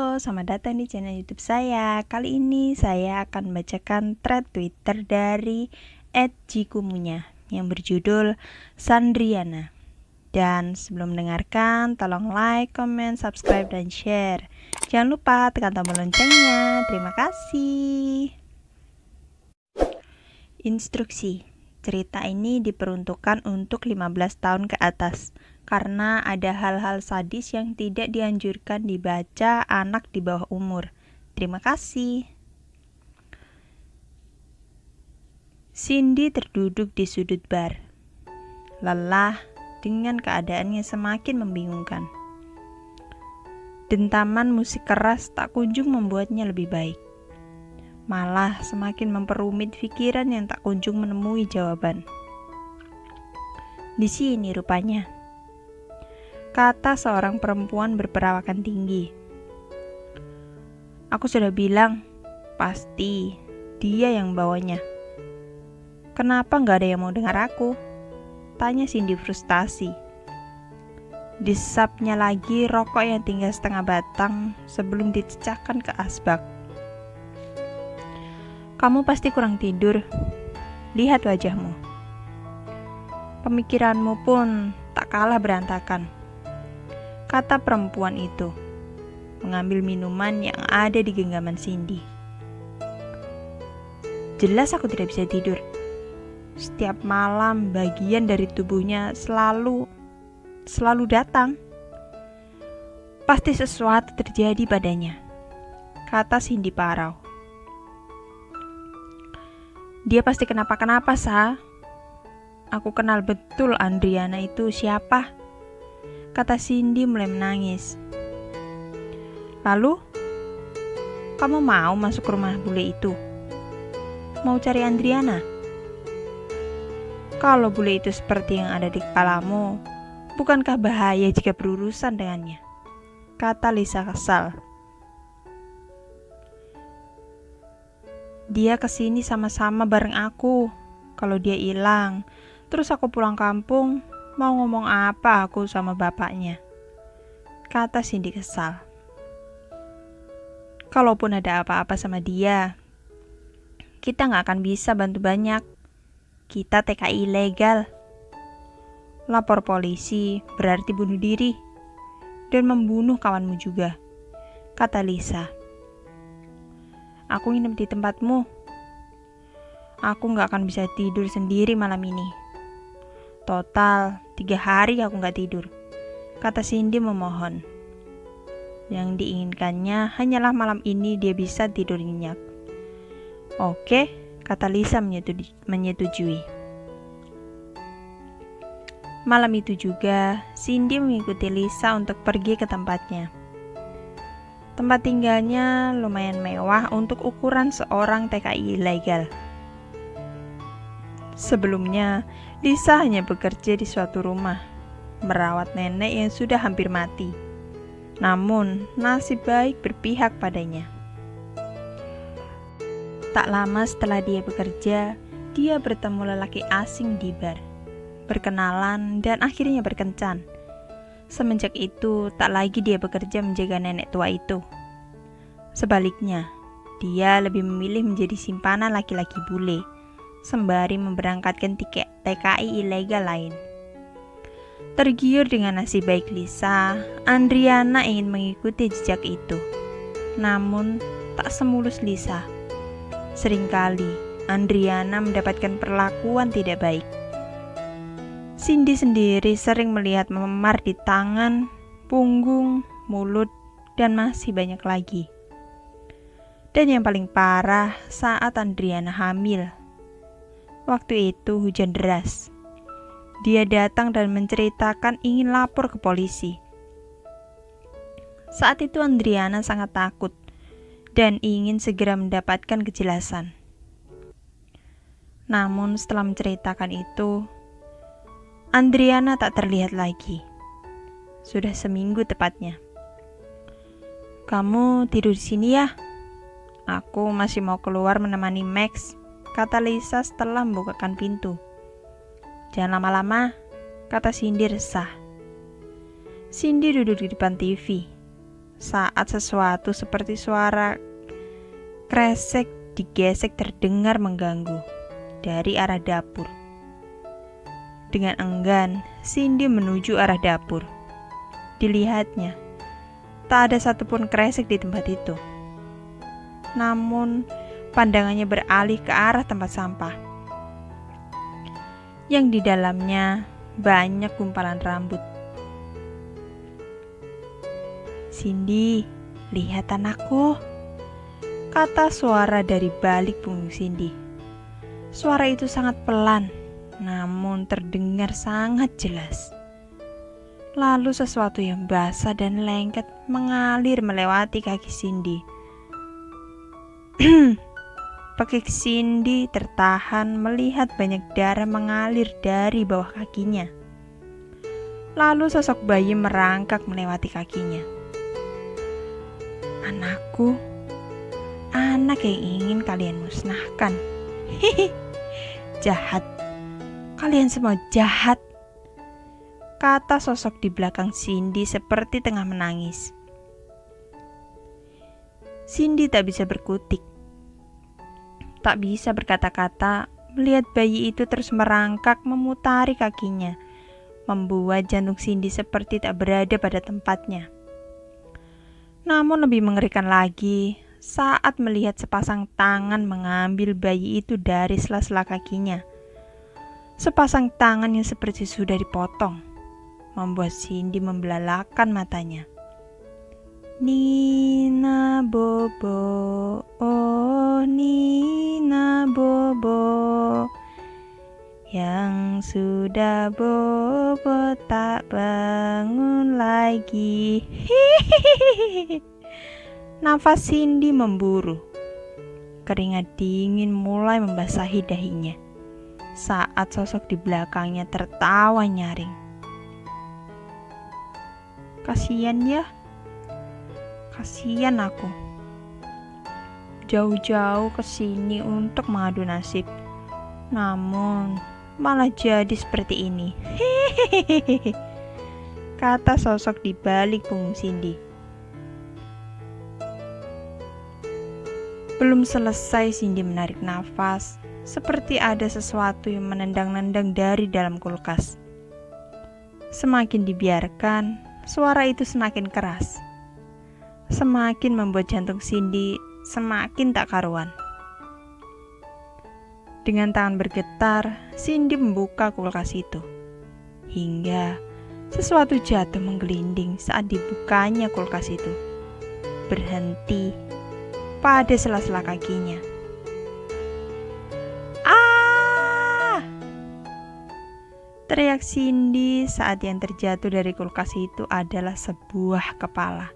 Halo, selamat datang di channel YouTube saya. Kali ini saya akan membacakan thread Twitter dari @jikumunya yang berjudul Sandriana. Dan sebelum mendengarkan, tolong like, comment, subscribe, dan share. Jangan lupa tekan tombol loncengnya. Terima kasih. Instruksi. Cerita ini diperuntukkan untuk 15 tahun ke atas, karena ada hal-hal sadis yang tidak dianjurkan dibaca anak di bawah umur. Terima kasih. Cindy terduduk di sudut bar, lelah dengan keadaan yang semakin membingungkan. Dentaman musik keras tak kunjung membuatnya lebih baik. Malah semakin memperumit pikiran yang tak kunjung menemui jawaban. Di sini rupanya, kata seorang perempuan berperawakan tinggi. Aku sudah bilang, pasti dia yang bawanya. Kenapa nggak ada yang mau dengar aku? Tanya Cindy frustasi. Disapnya lagi rokok yang tinggal setengah batang sebelum dicecahkan ke asbak. Kamu pasti kurang tidur. Lihat wajahmu. Pemikiranmu pun tak kalah berantakan, kata perempuan itu, mengambil minuman yang ada di genggaman Cindy. Jelas aku tidak bisa tidur. Setiap malam bagian dari tubuhnya selalu datang. Pasti sesuatu terjadi padanya, kata Cindy parau. Dia pasti kenapa-kenapa, Sa. Aku kenal betul Andriana itu siapa, kata Cindy mulai menangis. Lalu, kamu mau masuk ke rumah bule itu? Mau cari Andriana? Kalau bule itu seperti yang ada di kepalamu, bukankah bahaya jika berurusan dengannya? Kata Lisa kesal. Dia kesini sama-sama bareng aku. Kalau dia hilang, terus aku pulang kampung, mau ngomong apa aku sama bapaknya? Kata Cindy kesal. Kalaupun ada apa-apa sama dia, kita nggak akan bisa bantu banyak. Kita TKI ilegal. Lapor polisi berarti bunuh diri dan membunuh kawanmu juga, kata Lisa. Aku nginep di tempatmu. Aku gak akan bisa tidur sendiri malam ini. Total 3 hari aku gak tidur, kata Cindy memohon. Yang diinginkannya hanyalah malam ini dia bisa tidur nyenyak. Oke, kata Lisa menyetujui. Malam itu juga, Cindy mengikuti Lisa untuk pergi ke tempatnya. Tempat tinggalnya lumayan mewah untuk ukuran seorang TKI ilegal. Sebelumnya, Lisa hanya bekerja di suatu rumah, merawat nenek yang sudah hampir mati. Namun, nasib baik berpihak padanya. Tak lama setelah dia bekerja, dia bertemu lelaki asing di bar, berkenalan dan akhirnya berkencan. Semenjak itu, tak lagi dia bekerja menjaga nenek tua itu. Sebaliknya, dia lebih memilih menjadi simpanan laki-laki bule, sembari memberangkatkan tiket TKI ilegal lain. Tergiur dengan nasib baik Lisa, Andriana ingin mengikuti jejak itu. Namun, tak semulus Lisa. Seringkali, Andriana mendapatkan perlakuan tidak baik. Cindy sendiri sering melihat memar di tangan, punggung, mulut, dan masih banyak lagi. Dan yang paling parah saat Andriana hamil. Waktu itu hujan deras. Dia datang dan menceritakan ingin lapor ke polisi. Saat itu Andriana sangat takut dan ingin segera mendapatkan kejelasan. Namun setelah menceritakan itu, Andriana tak terlihat lagi. Sudah seminggu tepatnya. Kamu tidur di sini ya? Aku masih mau keluar menemani Max, kata Lisa setelah membukakan pintu. Jangan lama-lama, kata Cindy resah. Cindy duduk di depan TV, saat sesuatu seperti suara kresek digesek terdengar mengganggu dari arah dapur. Dengan enggan, Cindy menuju arah dapur. Dilihatnya, tak ada satupun kresek di tempat itu. Namun, pandangannya beralih ke arah tempat sampah, yang di dalamnya banyak gumpalan rambut. "Cindy, lihat anakku," kata suara dari balik punggung Cindy. Suara itu sangat pelan, namun terdengar sangat jelas. Lalu sesuatu yang basah dan lengket mengalir melewati kaki Cindy. Kaki Cindy tertahan melihat banyak darah mengalir dari bawah kakinya. Lalu sosok bayi merangkak melewati kakinya. "Anakku, anak yang ingin kalian musnahkan. Hihi, jahat. Kalian semua jahat," kata sosok di belakang Cindy seperti tengah menangis. Cindy tak bisa berkutik, tak bisa berkata-kata melihat bayi itu terus merangkak memutari kakinya, membuat jantung Cindy seperti tak berada pada tempatnya. Namun lebih mengerikan lagi saat melihat sepasang tangan mengambil bayi itu dari sela-sela kakinya. Sepasang tangan yang seperti sudah dipotong, membuat Cindy membelalakan matanya. "Nina Bobo, oh Nina Bobo, yang sudah bobo tak bangun lagi." Hihihi. Nafas Cindy memburu. Keringat dingin mulai membasahi dahinya saat sosok di belakangnya tertawa nyaring. "Kasian ya, kasian aku. Jauh-jauh ke sini untuk mengadu nasib, namun malah jadi seperti ini," hehehe, kata sosok di balik punggung Cindy. Belum selesai Cindy menarik nafas, seperti ada sesuatu yang menendang-nendang dari dalam kulkas. Semakin dibiarkan, suara itu semakin keras. Semakin membuat jantung Cindy semakin tak karuan. Dengan tangan bergetar, Cindy membuka kulkas itu. Hingga sesuatu jatuh menggelinding saat dibukanya kulkas itu. Berhenti pada sela-sela kakinya. Teriak Cindy saat yang terjatuh dari kulkas itu adalah sebuah kepala.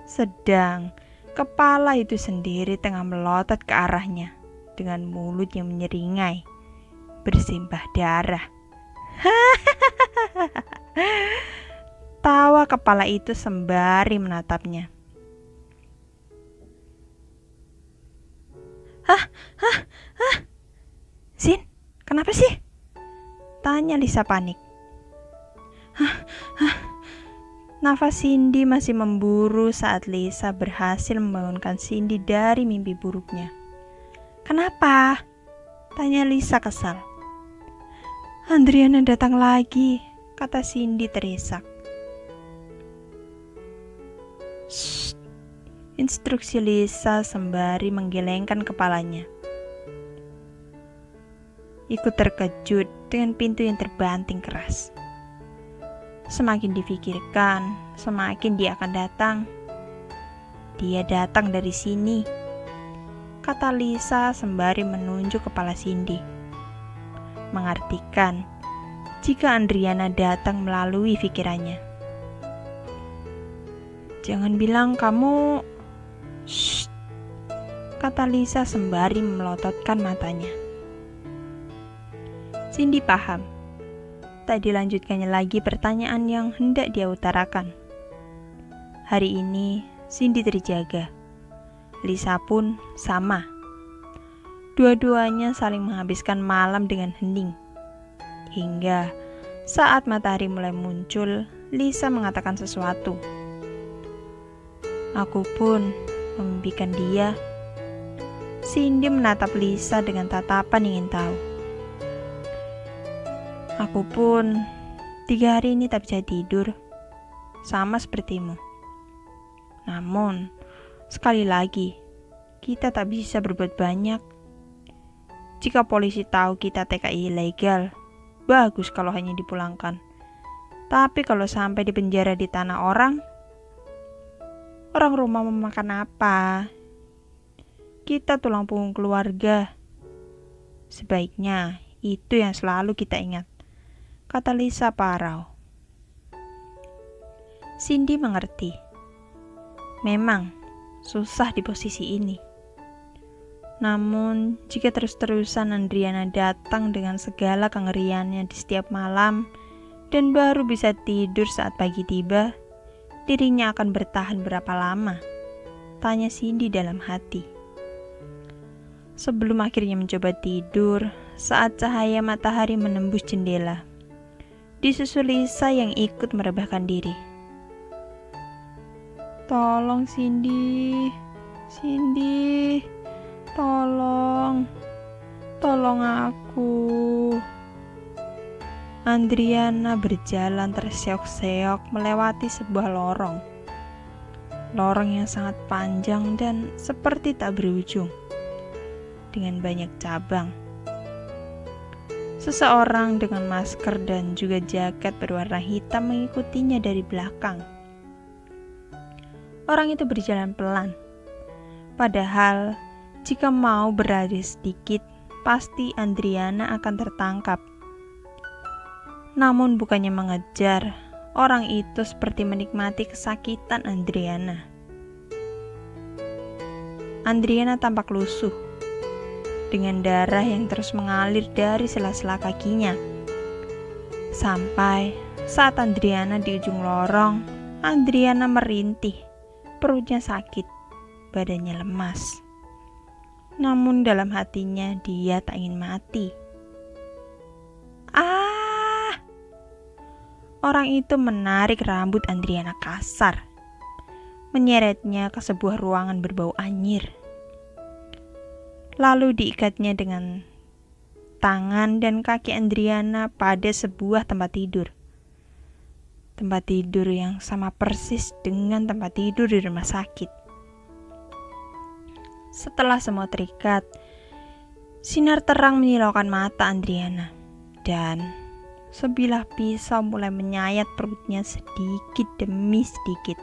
Sedang kepala itu sendiri tengah melotot ke arahnya dengan mulut yang menyeringai, bersimbah darah. Tawa kepala itu sembari menatapnya. "Sin, kenapa sih?" tanya Lisa panik. Nafas Cindy masih memburu saat Lisa berhasil membangunkan Cindy dari mimpi buruknya. "Kenapa?" tanya Lisa kesal. "Andriana datang lagi," kata Cindy terisak. "Shh," instruksi Lisa sembari menggelengkan kepalanya. Ikut terkejut dengan pintu yang terbanting keras. Semakin difikirkan, semakin dia akan datang. "Dia datang dari sini," kata Lisa sembari menunjuk kepala Cindy, mengartikan jika Andriana datang melalui pikirannya. "Jangan bilang kamu..." "Shh," kata Lisa sembari melototkan matanya. Cindy paham. Tak dilanjutkannya lagi pertanyaan yang hendak dia utarakan. Hari ini Cindy terjaga. Lisa pun sama. Dua-duanya saling menghabiskan malam dengan hening. Hingga saat matahari mulai muncul, Lisa mengatakan sesuatu. Aku pun memimpikan dia. Cindy menatap Lisa dengan tatapan ingin tahu. Aku pun 3 hari ini tak bisa tidur, sama sepertimu. Namun, sekali lagi, kita tak bisa berbuat banyak. Jika polisi tahu kita TKI ilegal, bagus kalau hanya dipulangkan. Tapi kalau sampai dipenjara di tanah orang rumah memakan apa? Kita tulang punggung keluarga. Sebaiknya itu yang selalu kita ingat, kata Lisa parau. Cindy mengerti. Memang susah di posisi ini. Namun, jika terus-terusan Andriana datang dengan segala kengeriannya di setiap malam dan baru bisa tidur saat pagi tiba, dirinya akan bertahan berapa lama? Tanya Cindy dalam hati. Sebelum akhirnya mencoba tidur, saat cahaya matahari menembus jendela, disusul Lisa yang ikut merebahkan diri. Tolong Cindy, Cindy, tolong aku. Andriana berjalan terseok-seok melewati sebuah lorong. Lorong yang sangat panjang dan seperti tak berujung, dengan banyak cabang. Seseorang dengan masker dan juga jaket berwarna hitam mengikutinya dari belakang. Orang itu berjalan pelan. Padahal, jika mau berlari sedikit, pasti Andriana akan tertangkap. Namun bukannya mengejar, orang itu seperti menikmati kesakitan Andriana. Andriana tampak lusuh, dengan darah yang terus mengalir dari sela-sela kakinya. Sampai saat Andriana di ujung lorong, Andriana merintih, perutnya sakit, badannya lemas. Namun dalam hatinya dia tak ingin mati. Orang itu menarik rambut Andriana kasar, menyeretnya ke sebuah ruangan berbau anyir. Lalu diikatnya dengan tangan dan kaki Andriana pada sebuah tempat tidur. Tempat tidur yang sama persis dengan tempat tidur di rumah sakit. Setelah semua terikat, sinar terang menyilaukan mata Andriana, dan sebilah pisau mulai menyayat perutnya sedikit demi sedikit.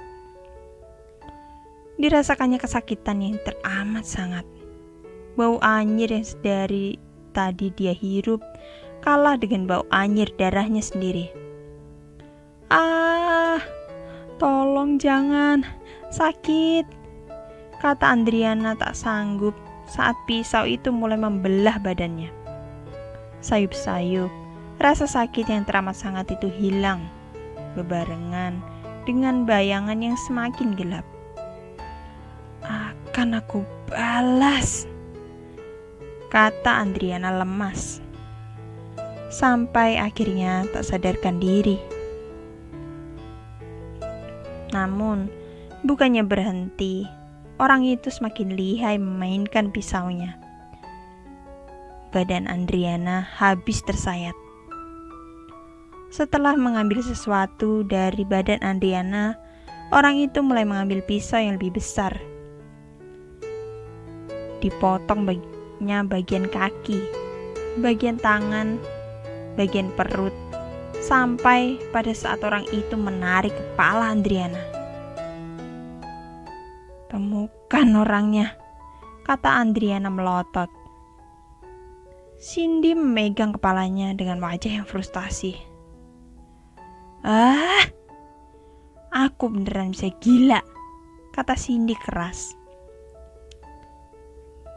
Dirasakannya kesakitan yang teramat sangat. Bau anyir yang dari tadi dia hirup kalah dengan bau anyir darahnya sendiri. Tolong jangan, sakit, kata Andriana tak sanggup saat pisau itu mulai membelah badannya. Sayup-sayup, rasa sakit yang teramat sangat itu hilang, bebarengan dengan bayangan yang semakin gelap. Akan aku balas, kata Andriana lemas, sampai akhirnya tak sadarkan diri. Namun, bukannya berhenti, orang itu semakin lihai memainkan pisaunya. Badan Andriana habis tersayat. Setelah mengambil sesuatu dari badan Andriana, orang itu mulai mengambil pisau yang lebih besar. Dipotong bagian kaki, bagian tangan, bagian perut, sampai pada saat orang itu menarik kepala Andriana. Temukan orangnya, kata Andriana melotot. Cindy memegang kepalanya dengan wajah yang frustasi. Aku beneran bisa gila, kata Cindy keras.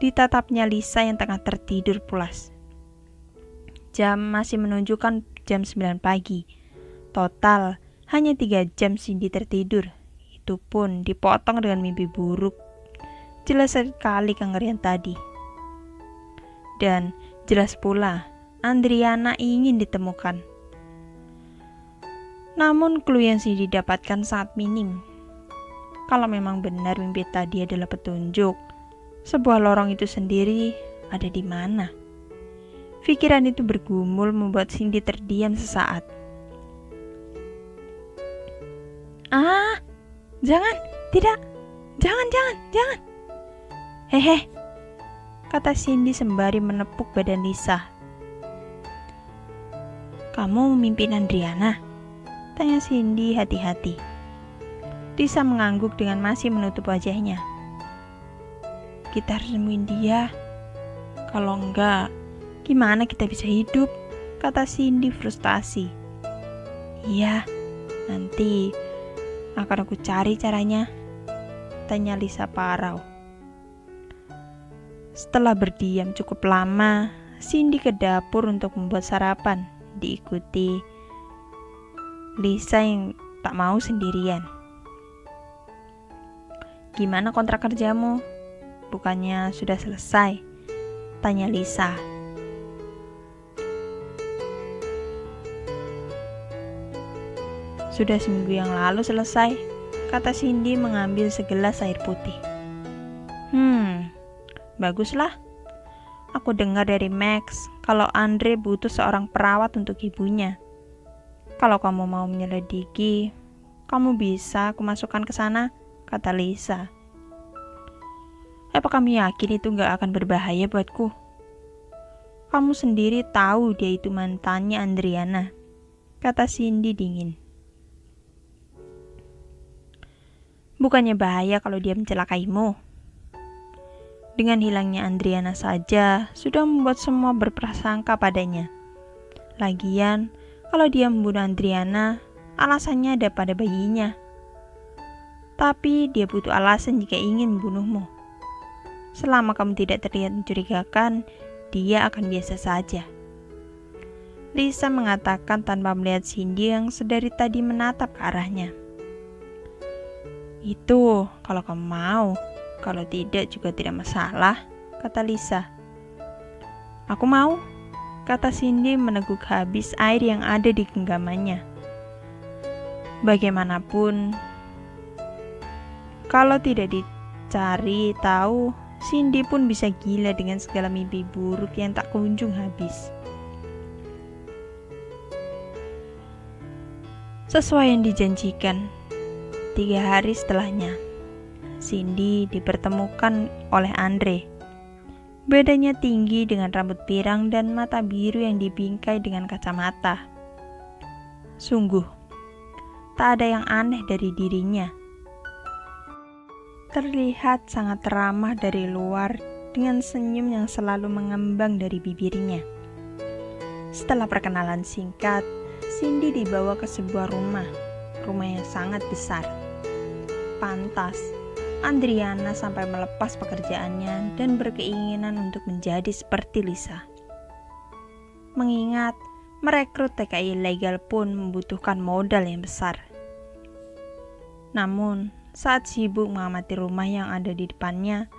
Ditatapnya Lisa yang tengah tertidur pulas. Jam masih menunjukkan jam 9 pagi. Total hanya 3 jam Cindy tertidur. Itu pun dipotong dengan mimpi buruk. Jelas sekali kengerian tadi. Dan jelas pula Andriana ingin ditemukan. Namun clue yang Cindy dapatkan sangat minim. Kalau memang benar mimpi tadi adalah petunjuk, sebuah lorong itu sendiri ada di mana? Pikiran itu bergumul membuat Cindy terdiam sesaat. Ah, jangan, tidak, jangan. Hehe, kata Cindy sembari menepuk badan Lisa. Kamu memimpin Andriana? Tanya Cindy hati-hati. Lisa mengangguk dengan masih menutup wajahnya. Kita harus nemuin dia. Kalau enggak, gimana kita bisa hidup? Kata Cindy frustasi. Iya, nanti akan aku cari caranya, tanya Lisa parau. Setelah berdiam cukup lama, Cindy ke dapur untuk membuat sarapan, diikuti Lisa yang tak mau sendirian. Gimana kontrak kerjamu? Bukannya sudah selesai? Tanya Lisa. Sudah seminggu yang lalu selesai, kata Cindy mengambil segelas air putih. Baguslah. Aku dengar dari Max kalau Andre butuh seorang perawat untuk ibunya. Kalau kamu mau menyelidiki, kamu bisa aku masukkan ke sana, kata Lisa. Apa kamu yakin itu gak akan berbahaya buatku? Kamu sendiri tahu dia itu mantannya Andriana, kata Cindy dingin. Bukannya bahaya kalau dia mencelakaimu. Dengan hilangnya Andriana saja sudah membuat semua berprasangka padanya. Lagian, kalau dia membunuh Andriana, alasannya ada pada bayinya. Tapi dia butuh alasan jika ingin membunuhmu. Selama kamu tidak terlihat mencurigakan, dia akan biasa saja. Lisa mengatakan tanpa melihat Cindy yang sedari tadi menatap ke arahnya. Itu kalau kamu mau, kalau tidak juga tidak masalah, kata Lisa. Aku mau, kata Cindy meneguk habis air yang ada di genggamannya. Bagaimanapun, kalau tidak dicari tahu, Cindy pun bisa gila dengan segala mimpi buruk yang tak kunjung habis. Sesuai yang dijanjikan, 3 hari setelahnya, Cindy dipertemukan oleh Andre. Badannya tinggi dengan rambut pirang dan mata biru yang dibingkai dengan kacamata. Sungguh, tak ada yang aneh dari dirinya. Terlihat sangat ramah dari luar dengan senyum yang selalu mengembang dari bibirnya. Setelah perkenalan singkat, Cindy dibawa ke sebuah rumah yang sangat besar. Pantas, Andriana sampai melepas pekerjaannya dan berkeinginan untuk menjadi seperti Lisa. Mengingat merekrut TKI ilegal pun membutuhkan modal yang besar. Namun, saat sibuk mengamati rumah yang ada di depannya,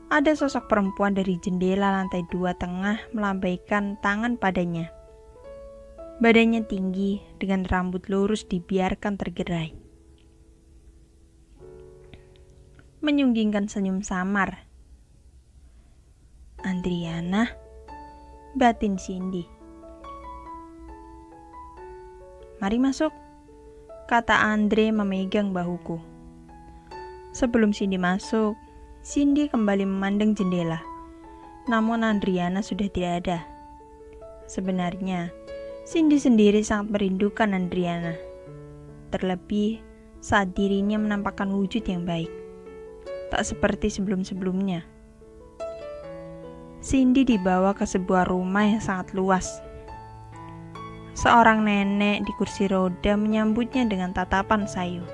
ada sosok perempuan dari jendela lantai 2 tengah melambaikan tangan padanya. Badannya tinggi dengan rambut lurus dibiarkan tergerai. Menyunggingkan senyum samar. Andriana, batin Cindy. Mari masuk, kata Andre memegang bahuku. Sebelum Cindy masuk, Cindy kembali memandang jendela. Namun Andriana sudah tidak ada. Sebenarnya, Cindy sendiri sangat merindukan Andriana. Terlebih saat dirinya menampakkan wujud yang baik. Tak seperti sebelum-sebelumnya. Cindy dibawa ke sebuah rumah yang sangat luas. Seorang nenek di kursi roda menyambutnya dengan tatapan sayu.